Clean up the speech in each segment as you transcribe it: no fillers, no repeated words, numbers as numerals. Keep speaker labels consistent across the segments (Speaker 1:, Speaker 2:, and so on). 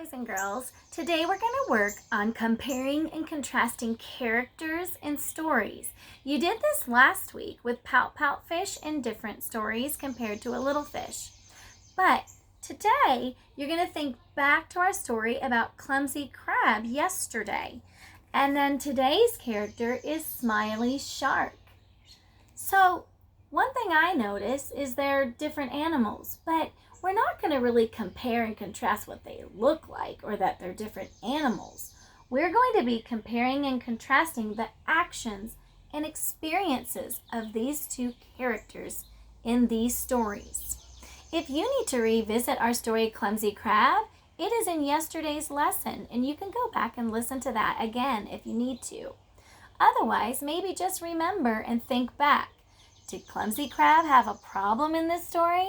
Speaker 1: boys and girls. Today we're going to work on comparing and contrasting characters in stories. You did this last week with Pout Pout Fish in different stories compared to a little fish. But today you're going to think back to our story about Clumsy Crab yesterday. And then today's character is Smiley Shark. So one thing I notice is they're different animals, but we're not going to really compare and contrast what they look like or that they're different animals. We're going to be comparing and contrasting the actions and experiences of these two characters in these stories. If you need to revisit our story Clumsy Crab, it is in yesterday's lesson, and you can go back and listen to that again if you need to. Otherwise, maybe just remember and think back. Did Clumsy Crab have a problem in this story?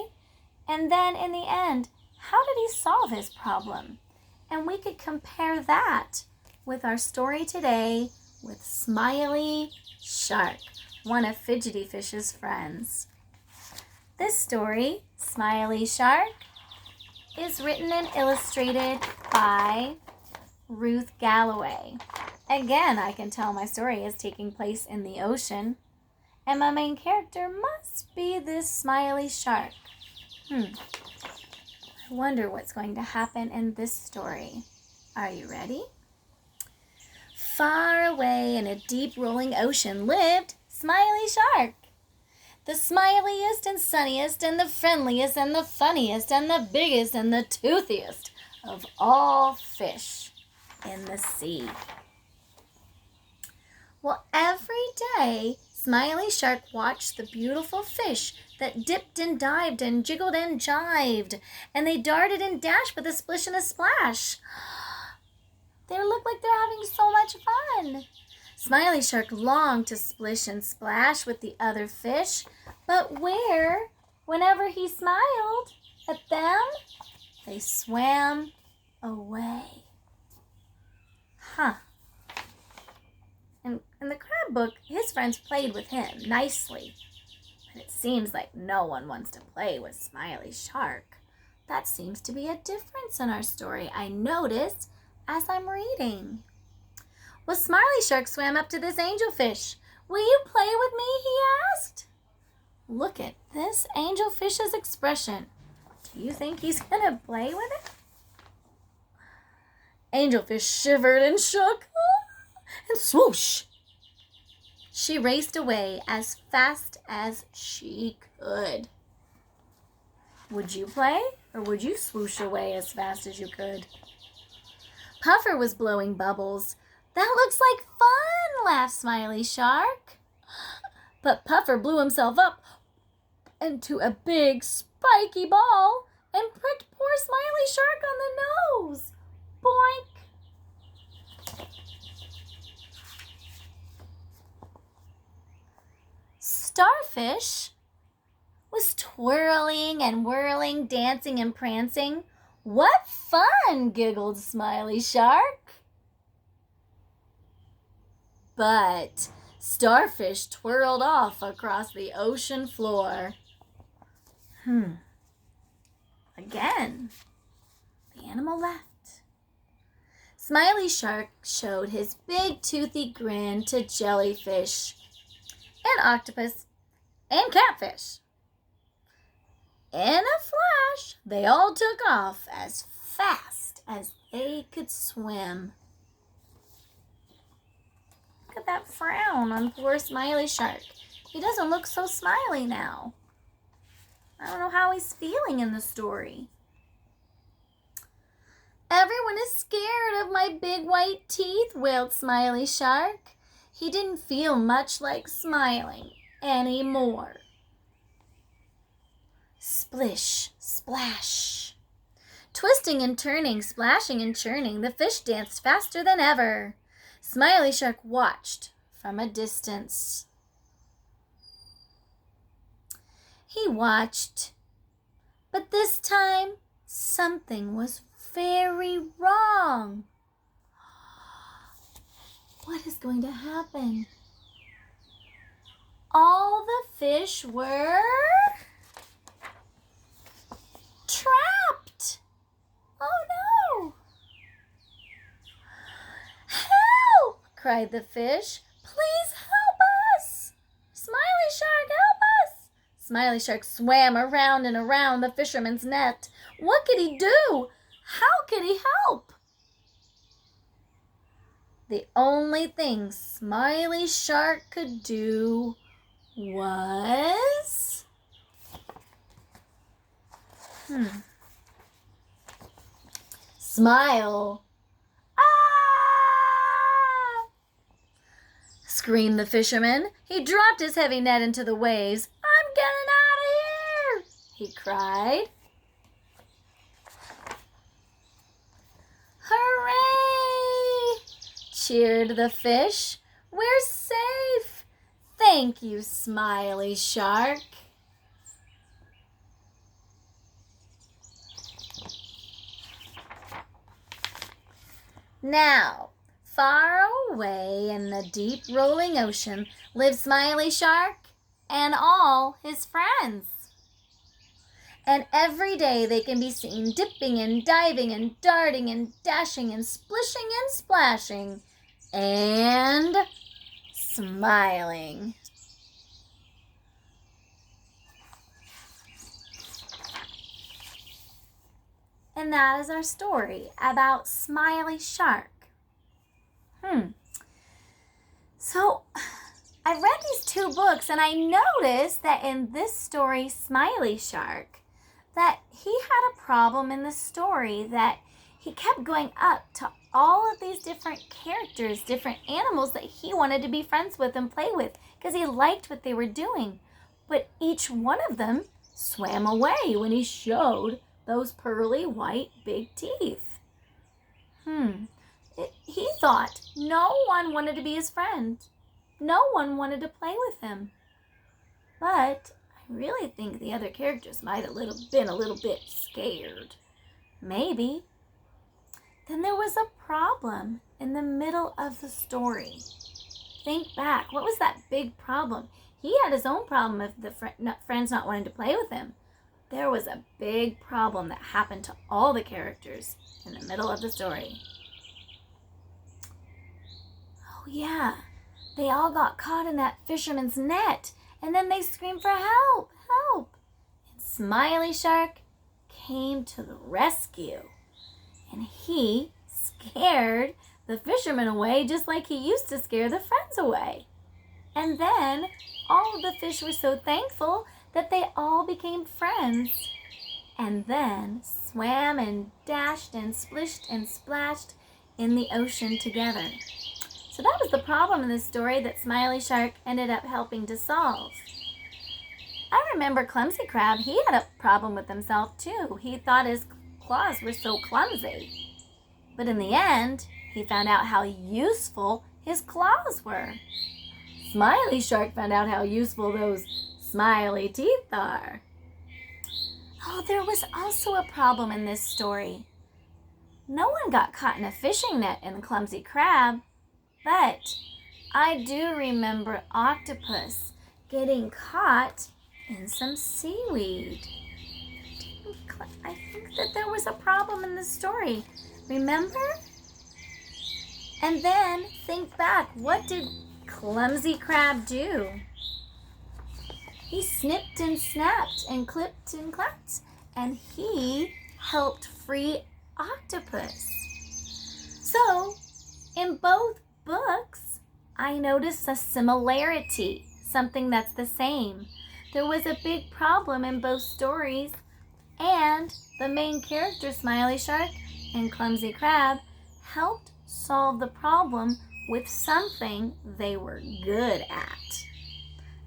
Speaker 1: And then in the end, how did he solve his problem? And we could compare that with our story today with Smiley Shark, one of Fidgety Fish's friends. This story, Smiley Shark, is written and illustrated by Ruth Galloway. Again, I can tell my story is taking place in the ocean, and my main character must be this Smiley Shark. I wonder what's going to happen in this story. Are you ready? Far away in a deep rolling ocean lived Smiley Shark. The smiliest and sunniest and the friendliest and the funniest and the biggest and the toothiest of all fish in the sea. Well, every day Smiley Shark watched the beautiful fish that dipped and dived and jiggled and jived, and they darted and dashed with a splish and a splash. They look like they're having so much fun. Smiley Shark longed to splish and splash with the other fish, but whenever he smiled at them, they swam away. In the crab book, his friends played with him nicely. But it seems like no one wants to play with Smiley Shark. That seems to be a difference in our story I noticed as I'm reading. Well, Smiley Shark swam up to this angelfish. "Will you play with me?" he asked. Look at this angelfish's expression. Do you think he's going to play with it? Angelfish shivered and shook, and swoosh! She raced away as fast as she could. Would you play, or would you swoosh away as fast as you could? Puffer was blowing bubbles. "That looks like fun," laughed Smiley Shark. But Puffer blew himself up into a big spiky ball and pricked poor Smiley Shark on the nose. Boink! Starfish was twirling and whirling, dancing and prancing. "What fun!" giggled Smiley Shark. But Starfish twirled off across the ocean floor. Again, the animal left. Smiley Shark showed his big toothy grin to jellyfish and octopus and catfish. In a flash, they all took off as fast as they could swim. Look at that frown on poor Smiley Shark. He doesn't look so smiley now. I don't know how he's feeling in the story. "Everyone is scared of my big white teeth," wailed Smiley Shark. He didn't feel much like smiling anymore. Splish, splash. Twisting and turning, splashing and churning, the fish danced faster than ever. Smiley Shark watched from a distance. He watched, but this time something was very wrong. What is going to happen? All the fish were trapped. Oh no! cried the fish. "Please help us! Smiley Shark, help us!" Smiley Shark swam around and around the fisherman's net. What could he do? How could he help? The only thing Smiley Shark could do was... Smile. "Ah!" screamed the fisherman. He dropped his heavy net into the waves. "I'm getting out of here!" he cried. "Hooray!" cheered the fish. "We're safe! Thank you, Smiley Shark." Now, far away in the deep rolling ocean lives Smiley Shark and all his friends. And every day they can be seen dipping and diving and darting and dashing and splishing and splashing and smiling. And that is our story about Smiley Shark. So, I read these two books and I noticed that in this story, Smiley Shark, that he had a problem in the story, that he kept going up to all of these different characters, different animals that he wanted to be friends with and play with because he liked what they were doing. But each one of them swam away when he showed those pearly white big teeth. He thought no one wanted to be his friend. No one wanted to play with him. But I really think the other characters might have been a little bit scared. Maybe. Then there was a problem in the middle of the story. Think back. What was that big problem? He had his own problem of the friends not wanting to play with him. There was a big problem that happened to all the characters in the middle of the story. Oh yeah, they all got caught in that fisherman's net, and then they screamed for help, help. And Smiley Shark came to the rescue, and he scared the fisherman away just like he used to scare the friends away. And then all of the fish were so thankful that they all became friends, and then swam and dashed and splished and splashed in the ocean together. So that was the problem in this story that Smiley Shark ended up helping to solve. I remember Clumsy Crab, he had a problem with himself too. He thought his claws were so clumsy. But in the end, he found out how useful his claws were. Smiley Shark found out how useful those smiley teeth are. Oh, there was also a problem in this story. No one got caught in a fishing net in Clumsy Crab, but I do remember Octopus getting caught in some seaweed. I think that there was a problem in this story. Remember? And then think back, what did Clumsy Crab do? He snipped and snapped and clipped and clapped, and he helped free Octopus. So, in both books, I noticed a similarity, something that's the same. There was a big problem in both stories, and the main character, Smiley Shark and Clumsy Crab, helped solve the problem with something they were good at.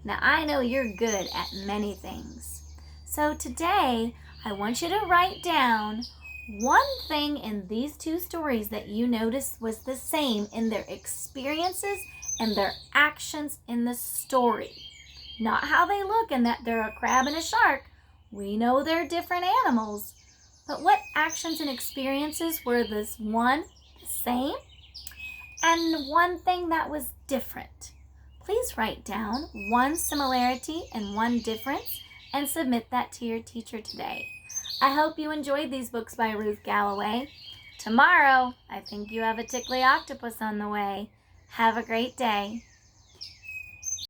Speaker 1: Now, I know you're good at many things. So today, I want you to write down one thing in these two stories that you noticed was the same in their experiences and their actions in the story. Not how they look and that they're a crab and a shark. We know they're different animals. But what actions and experiences were this one the same and one thing that was different? Please write down one similarity and one difference and submit that to your teacher today. I hope you enjoyed these books by Ruth Galloway. Tomorrow, I think you have a tickly octopus on the way. Have a great day.